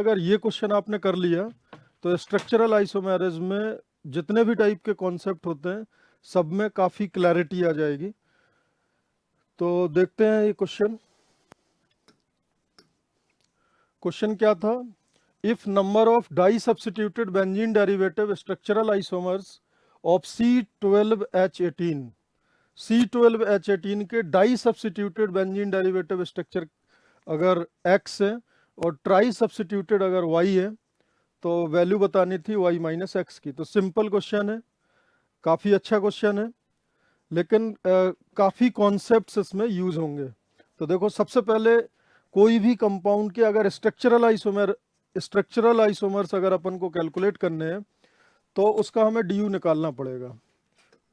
अगर ये क्वेश्चन आपने कर लिया तो स्ट्रक्चरल आइसोमेरिज में जितने भी टाइप के कॉन्सेप्ट होते हैं सब में काफ़ी क्लैरिटी आ जाएगी। तो देखते हैं ये क्वेश्चन। क्वेश्चन क्या था? If number of di substituted benzene derivative structural isomers of C12H18 C12H18 के di substituted benzene derivative structure अगर X है और ट्राई सब्स्टिट्यूटेड अगर Y है तो वैल्यू बतानी थी y माइनस एक्स की। तो सिंपल क्वेश्चन है, काफ़ी अच्छा क्वेश्चन है, लेकिन काफ़ी कॉन्सेप्ट्स इसमें यूज होंगे। तो देखो, सबसे पहले कोई भी कंपाउंड के अगर स्ट्रक्चरल आइसोमर्स अगर अपन को कैलकुलेट करने हैं तो उसका हमें डी निकालना पड़ेगा।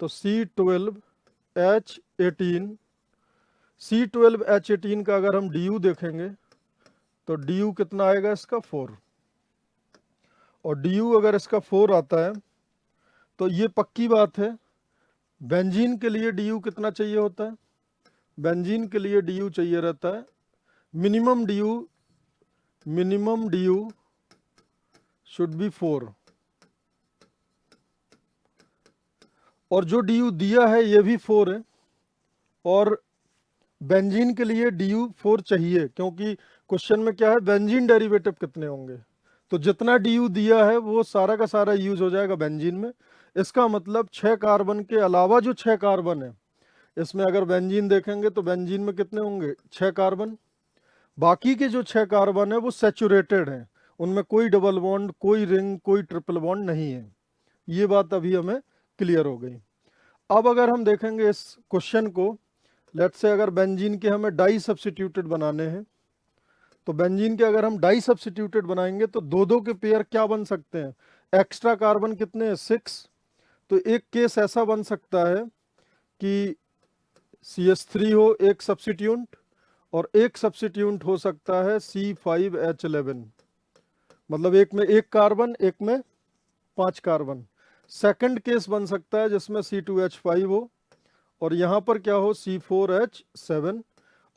तो C12H18 का अगर हम डी देखेंगे तो डी कितना आएगा इसका 4, और डी अगर इसका 4 आता है तो ये पक्की बात है बेंजीन के लिए डी कितना चाहिए होता है? बेंजीन के लिए डी चाहिए रहता है मिनिमम डी शुड बी 4, और जो डी दिया है ये भी 4 है, और बेंजीन के लिए डी 4 चाहिए क्योंकि क्वेश्चन में क्या है, बेंजीन डेरिवेटिव कितने होंगे। तो जितना डी दिया है वो सारा का सारा यूज हो जाएगा बेंजीन में। इसका मतलब 6 कार्बन के अलावा जो 6 कार्बन है इसमें अगर बेंजीन देखेंगे तो बेंजीन में कितने होंगे? 6 कार्बन। बाकी के जो 6 कार्बन है वो सैचुरेटेड हैं, उनमें कोई डबल बॉन्ड, कोई रिंग, कोई ट्रिपल बॉन्ड नहीं है। ये बात अभी हमें क्लियर हो गई। अब अगर हम देखेंगे इस क्वेश्चन को, लेट्स से अगर बेंजीन के हमें डाई सब्स्टिट्यूटेड बनाने हैं तो बेंजीन के अगर हम डाई सब्स्टिट्यूटेड बनाएंगे तो दो दो के पेयर क्या बन सकते हैं? एक्स्ट्रा कार्बन कितने हैं? 6। तो एक केस ऐसा बन सकता है कि CH3 हो एक सब्स्टिट्यूट, और एक सब्स्टिट्यूट हो सकता है C5H11, मतलब एक में एक कार्बन, एक में 5 कार्बन। सेकंड केस बन सकता है जिसमें C2H5 हो और यहाँ पर क्या हो? C4H7।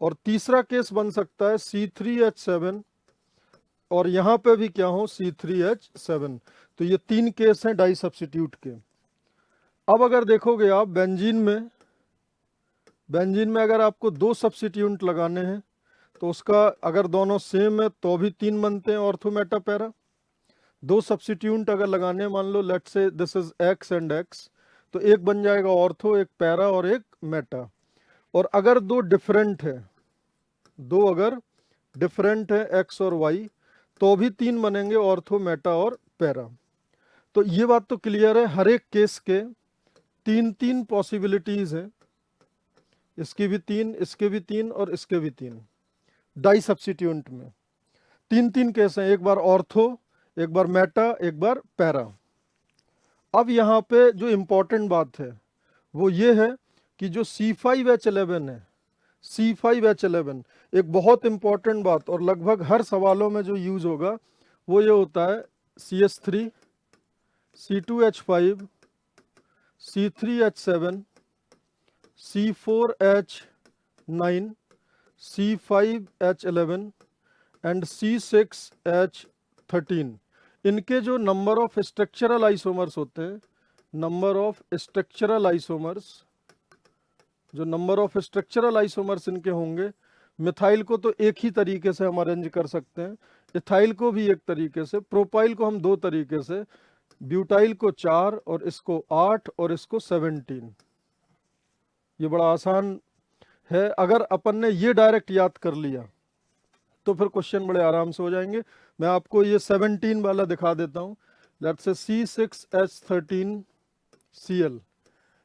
और तीसरा केस बन सकता है C3H7 और यहाँ पे भी क्या हो? C3H7। तो ये 3 केस हैं डाई सब्स्टिट्यूट के। अब अगर देखोगे आप बेंजीन में अगर आपको 2 सब्स्टिट्यूट लगाने हैं तो उसका अगर दोनों सेम है तो भी 3 बनते हैं ऑर्थो मेटा पैरा। 2 सब्स्टिट्यूट अगर लगाने हैं, मान लो let's say this is x and x, तो एक बन जाएगा ऑर्थो, एक पैरा और एक मेटा। और अगर दो अगर डिफरेंट है एक्स और वाई तो भी 3 बनेंगे ऑर्थो, मेटा और पैरा। तो ये बात तो क्लियर है, हर एक केस के 3 पॉसिबिलिटीज हैं, इसकी भी 3, इसके भी 3 और इसके भी 3। डाई सब्स्टिट्यूट में 3 केस हैं, एक बार ऑर्थो, एक बार मेटा, एक बार पैरा। अब यहाँ पे जो इम्पोर्टेंट बात है वो ये है कि जो C5H11 है, C5H11 एक बहुत इंपॉर्टेंट बात, और लगभग हर सवालों में जो यूज होगा वो ये होता है CH3, C2H5, C3H7, C4H9, C5H11 and C6H13। इनके जो नंबर ऑफ स्ट्रक्चरल आइसोमर्स होते हैं, नंबर ऑफ स्ट्रक्चरल आइसोमर्स, जो नंबर ऑफ स्ट्रक्चरल आइसोमर्स इनके होंगे, मिथाइल को तो एक ही तरीके से हम अरेंज कर सकते हैं, इथाइल को भी एक तरीके से, प्रोपाइल को हम 2 तरीके से, ब्यूटाइल को 4 और इसको 8 और इसको 17। ये बड़ा आसान है। अगर अपन ने ये डायरेक्ट याद कर लिया तो फिर क्वेश्चन बड़े आराम से हो जाएंगे। मैं आपको ये 17 वाला दिखा देता हूँ। लेट्स से C6H13Cl,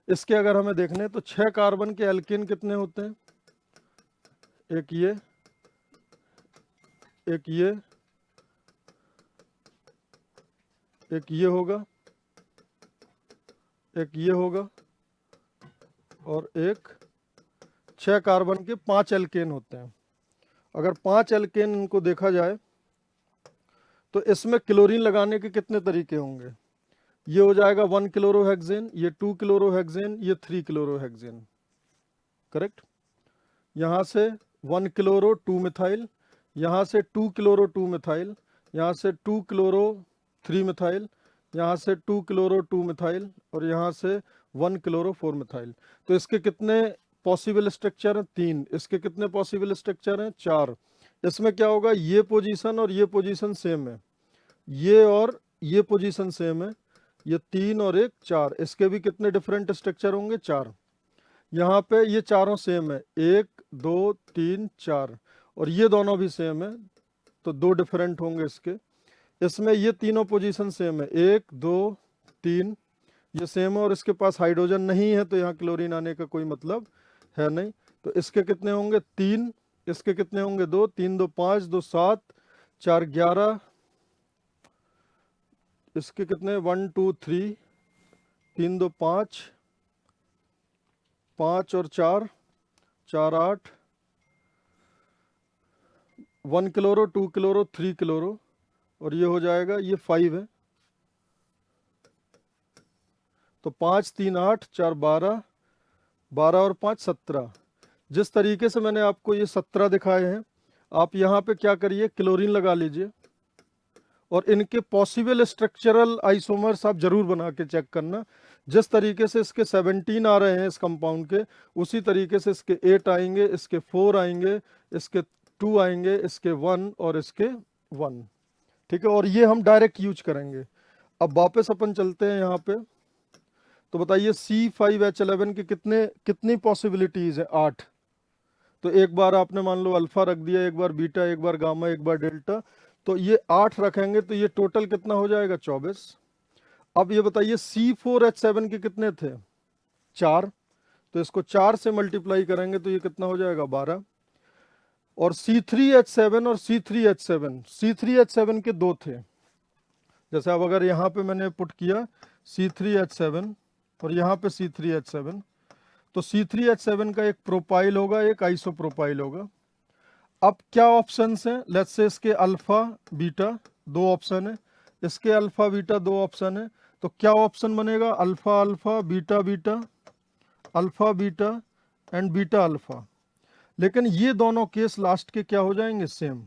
इसके अगर हमें देखने तो 6 कार्बन के एल्केन कितने होते हैं? एक ये, एक ये, एक ये होगा, एक ये होगा, और एक 6 कार्बन के 5 एल्केन होते हैं। अगर 5 एल्केन इनको देखा जाए तो इसमें क्लोरीन लगाने के कितने तरीके होंगे? ये हो जाएगा 1 क्लोरोहेक्सेन, ये 2 क्लोरोहेक्सेन, ये 3 क्लोरोहेक्सेन, करेक्ट। यहाँ से 1 क्लोरो 2 मिथाइल, यहाँ से 2 क्लोरो 2 मिथाइल, यहाँ से 2 क्लोरो 3 मिथाइल, यहाँ से 2 क्लोरो 2 मिथाइल और यहाँ से 1 क्लोरो 4 मिथाइल। तो इसके कितने पॉसिबल स्ट्रक्चर हैं? 3। इसके कितने पॉसिबल स्ट्रक्चर हैं? 4। इसमें क्या होगा, ये पोजीशन और ये पोजीशन सेम है, ये और ये पोजीशन सेम है, ये 3 और 1 4। इसके भी कितने डिफरेंट स्ट्रक्चर होंगे? 4। यहाँ पे ये चारों सेम है, 1 2 3 4, और ये दोनों भी सेम है, तो 2 डिफरेंट होंगे इसके। इसमें ये तीनों पोजीशन सेम है, 1 2 3, ये सेम है, और इसके पास हाइड्रोजन नहीं है, तो यहाँ क्लोरीन आने का कोई मतलब है नहीं। तो इसके कितने होंगे? 3। इसके कितने होंगे? 2। 3 2 5, 2 7, 4 11। इसके कितने? 1 2 3, 3 2 5, 5 और 4 4 8, 1 क्लोरो 2 क्लोरो 3 क्लोरो, और ये हो जाएगा, ये 5 है, तो 5 3 8 4 12, 12 और 5 17। जिस तरीके से मैंने आपको ये 17 दिखाए हैं, आप यहाँ पे क्या करिए, क्लोरीन लगा लीजिए, और इनके पॉसिबल स्ट्रक्चरल आइसोमर्स आप जरूर बना के चेक करना। जिस तरीके से इसके 17 आ रहे हैं इस कंपाउंड के, उसी तरीके से इसके 8 आएंगे, इसके 4 आएंगे, इसके 2 आएंगे, इसके 1 और इसके 1। ठीक है, और ये हम डायरेक्ट यूज करेंगे। अब वापस अपन चलते हैं यहाँ पे, तो बताइए C5H11 के कितनी पॉसिबिलिटीज है? 8। तो एक बार आपने मान लो अल्फा रख दिया, एक बार बीटा, एक बार गामा, एक बार डेल्टा, तो ये 8 रखेंगे, तो ये टोटल कितना हो जाएगा? 24। अब ये बताइए C4H7 के कितने थे? 4। तो इसको 4 से मल्टीप्लाई करेंगे तो ये कितना हो जाएगा? 12। और C3H7 और C3H7 के 2 थे। जैसे अब अगर यहाँ पे मैंने पुट किया C3H7 और यहाँ पे C3H7, तो C3H7 का एक प्रोपाइल होगा, एक आइसोप्रोपाइल होगा। अब क्या ऑप्शंस हैं? लेट्स से इसके अल्फा बीटा 2 ऑप्शन है, इसके अल्फा बीटा 2 ऑप्शन है, तो क्या ऑप्शन बनेगा? Alpha alpha, beta beta, alpha beta and beta alpha. लेकिन ये दोनों केस लास्ट के क्या हो जाएंगे? सेम।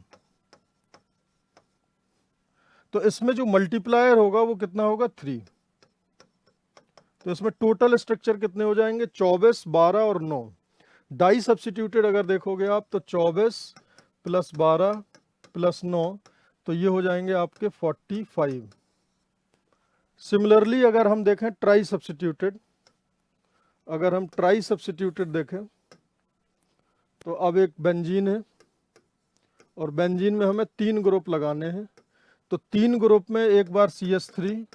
तो इसमें जो मल्टीप्लायर होगा वो कितना होगा? 3। तो इसमें टोटल स्ट्रक्चर कितने हो जाएंगे? 24 12 और 9। डाई सब्स्टिट्यूटेड अगर देखोगे आप, तो 24 प्लस 12 प्लस 9, तो ये हो जाएंगे आपके 45। सिमिलरली अगर हम देखें ट्राई सब्स्टिट्यूटेड, अगर हम ट्राई सब्स्टिट्यूटेड देखें, तो अब एक बेंजीन है, और बेंजीन में हमें 3 ग्रुप लगाने हैं। तो 3 ग्रुप में एक बार CH3,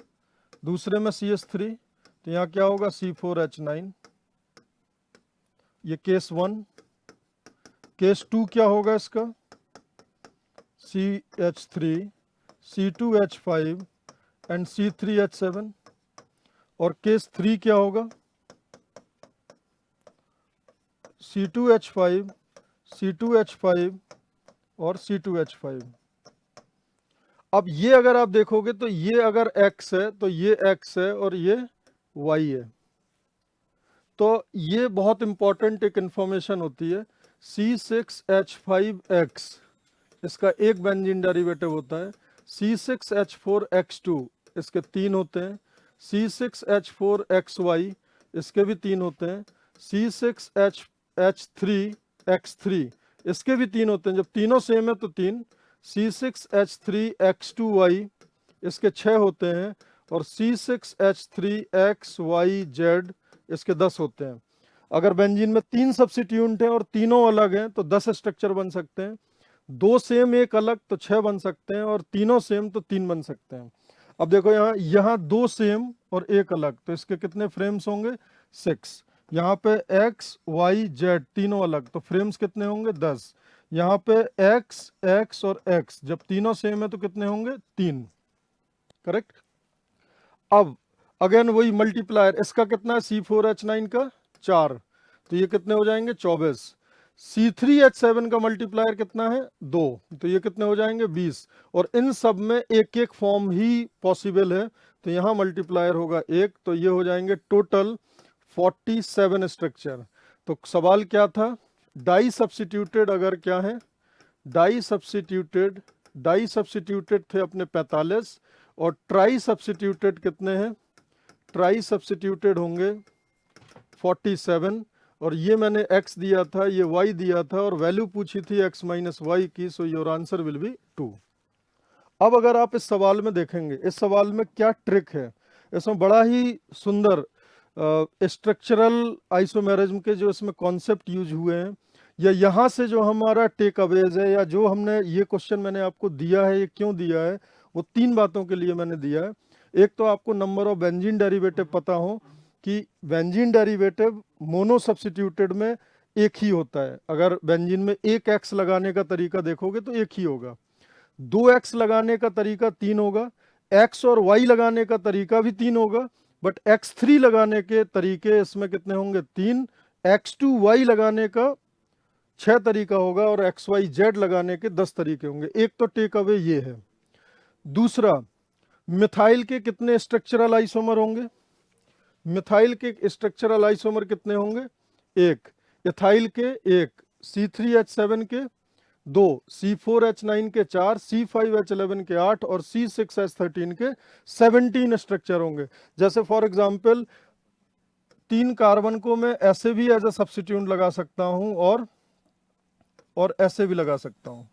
दूसरे में CH3, तो यहाँ क्या होगा? C4H9। ये केस 1। केस 2 क्या होगा इसका? CH3, C2H5 and C3H7। और केस 3 क्या होगा? C2H5, C2H5 और C2H5। अब ये अगर आप देखोगे तो ये अगर X है तो ये X है और ये Y है। तो ये बहुत इंपॉर्टेंट एक इंफॉर्मेशन होती है। C6H5X इसका एक बेंजीन डेरिवेटिव होता है। C6H4X2 इसके 3 होते हैं। C6H4XY इसके भी 3 होते हैं। C6H3X3 इसके भी 3 होते हैं। जब तीनों सेम है तो 3। C6H3X2Y इसके 6 होते हैं और C6H3XYZ इसके 10 होते हैं। अगर बेंजीन में 3 सब्स्टिट्यूएंट हैं और तीनों अलग हैं तो 10 स्ट्रक्चर बन सकते हैं। 2 सेम एक अलग तो 6 बन सकते हैं, और तीनों सेम तो 3 बन सकते हैं। अब देखो यहाँ 2 सेम और एक अलग, तो इसके कितने फ्रेम्स होंगे? 6। यहाँ पे X Y Z तीनों अलग, तो फ्रेम्स कितने होंगे? 10। यहाँ पे X X और X जब तीनों सेम है तो कितने होंगे? 3। करेक्ट। अब अगेन वही मल्टीप्लायर, इसका कितना है? C4H9 का 4, तो ये कितने हो जाएंगे? 24। C3H7 का मल्टीप्लायर कितना है? 2, तो ये कितने हो जाएंगे? 20। और इन सब में एक एक फॉर्म ही पॉसिबल है, तो यहाँ मल्टीप्लायर होगा 1, तो ये हो जाएंगे टोटल 47 स्ट्रक्चर। तो सवाल क्या था? डाई सब्स्टिट्यूटेड अगर क्या है? डाई सब्स्टिट्यूटेड डाई सब्स्टिट्यूटेड थे अपने 45 और ट्राई सब्स्टिट्यूटेड कितने हैं, ट्राई सब्स्टिट्यूटेड होंगे 47 और ये मैंने x दिया था, ये y दिया था और वैल्यू पूछी थी x माइनस वाई की, so your answer will be 2। अब अगर आप इस सवाल में देखेंगे, इस सवाल में क्या ट्रिक है, इसमें बड़ा ही सुंदर स्ट्रक्चरल आइसोमेरिज्म के जो इसमें कॉन्सेप्ट यूज हुए हैं, या यहाँ से जो हमारा टेक अवेज है, या जो हमने ये क्वेश्चन मैंने आपको दिया है, ये क्यों दिया है, वो 3 बातों के लिए मैंने दिया है। एक तो आपको नंबर ऑफ बेंजीन डेरिवेटिव पता हो कि बेंजीन डेरिवेटिव मोनो सब्स्टिट्यूटेड में एक ही होता है। अगर बेंजीन में एक एक्स लगाने का तरीका देखोगे तो एक ही होगा, 2x लगाने का तरीका 3 होगा, x और y लगाने का तरीका भी 3 होगा, बट x3 लगाने के तरीके इसमें कितने होंगे, 3, x2y लगाने का 6 तरीका होगा और xyz लगाने के 10 तरीके होंगे। एक तो टेक अवे ये है। दूसरा, मिथाइल के कितने स्ट्रक्चरल आइसोमर होंगे, मिथाइल के स्ट्रक्चरल आइसोमर कितने होंगे, एक, इथाइल के एक, C3H7 के 2, C4H9 के 4, C5H11 के 8 और C6H13 के 17 स्ट्रक्चर होंगे। जैसे फॉर एग्जांपल 3 कार्बन को मैं ऐसे भी एज अ सब्स्टिट्यूट लगा सकता हूं और ऐसे भी लगा सकता हूं।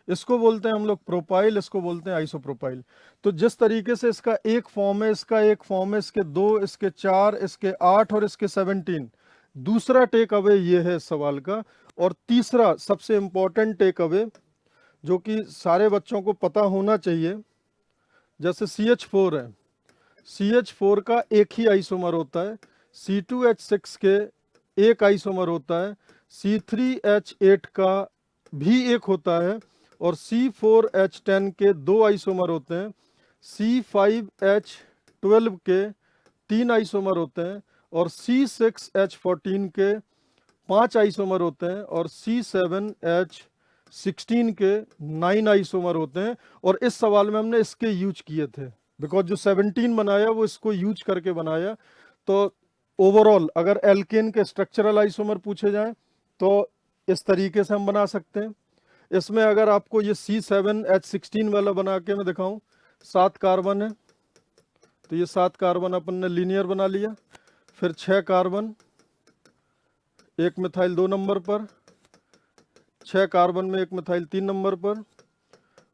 इसको बोलते हैं हम लोग प्रोपाइल, इसको बोलते हैं आइसोप्रोपाइल। तो जिस तरीके से इसका एक फॉर्म है, इसका एक फॉर्म है, इसके 2, इसके 4, इसके 8 और इसके 17। दूसरा टेक अवे ये है इस सवाल का। और तीसरा सबसे इंपॉर्टेंट टेक अवे जो कि सारे बच्चों को पता होना चाहिए, जैसे CH4 है, CH4 का एक ही आइसोमर होता है, C2H6 के एक आइसोमर होता है, C3H8 का भी एक होता है और C4H10 के 2 आइसोमर होते हैं, C5H12 के 3 आइसोमर होते हैं और C6H14 के 5 आइसोमर होते हैं और C7H16 के 9 आइसोमर होते हैं। और इस सवाल में हमने इसके यूज किए थे, बिकॉज जो 17 बनाया वो इसको यूज करके बनाया। तो ओवरऑल अगर एल्केन के स्ट्रक्चरल आइसोमर पूछे जाएं तो इस तरीके से हम बना सकते हैं। इसमें अगर आपको ये C7H16 वाला बना के मैं दिखाऊं, 7 कार्बन है तो ये 7 कार्बन अपन ने लीनियर बना लिया, फिर 6 कार्बन, एक मिथाइल 2 नंबर पर, 6 कार्बन में एक मिथाइल 3 नंबर पर,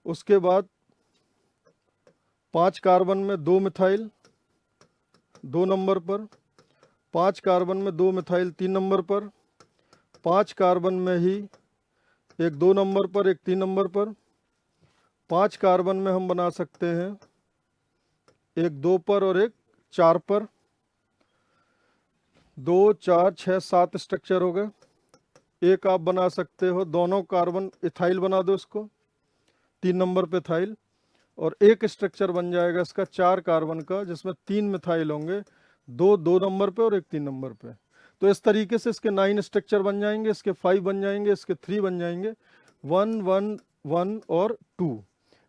उसके बाद 5 कार्बन में 2 मिथाइल 2 नंबर पर, 5 कार्बन में 2 मिथाइल 3 नंबर पर, 5 कार्बन में ही एक 2 नंबर पर, एक 3 नंबर पर, 5 कार्बन में हम बना सकते हैं एक 2 पर और एक 4 पर, 2, 4, 6, 7 स्ट्रक्चर हो गए। एक आप बना सकते हो, दोनों कार्बन इथाइल बना दो इसको, 3 नंबर पे इथाइल, और एक स्ट्रक्चर बन जाएगा इसका 4 कार्बन का जिसमें 3 मिथाइल होंगे, 2 नंबर पे और एक 3 नंबर पे। तो इस तरीके से इसके 9 स्ट्रक्चर बन जाएंगे, इसके 5 बन जाएंगे, इसके 3 बन जाएंगे, 1, 1, 1 और 2।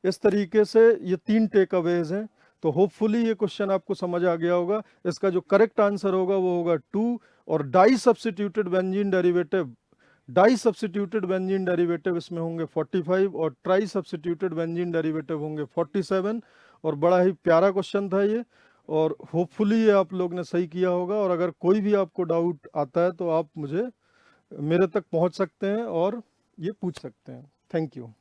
इस तरीके से ये 3 टेक अवेज हैं। तो होपफुली ये क्वेश्चन आपको समझ आ गया होगा। इसका जो करेक्ट आंसर होगा वो होगा 2। और डाई सब्स्टिट्यूटेड बेंजीन डेरिवेटिव इसमें होंगे 45 और ट्राई सब्स्टिट्यूटेड बेंजीन डेरिवेटिव होंगे 47। और बड़ा ही प्यारा क्वेश्चन था ये, और होपफुली ये आप लोग ने सही किया होगा। और अगर कोई भी आपको डाउट आता है तो आप मुझे मेरे तक पहुंच सकते हैं और ये पूछ सकते हैं। Thank you.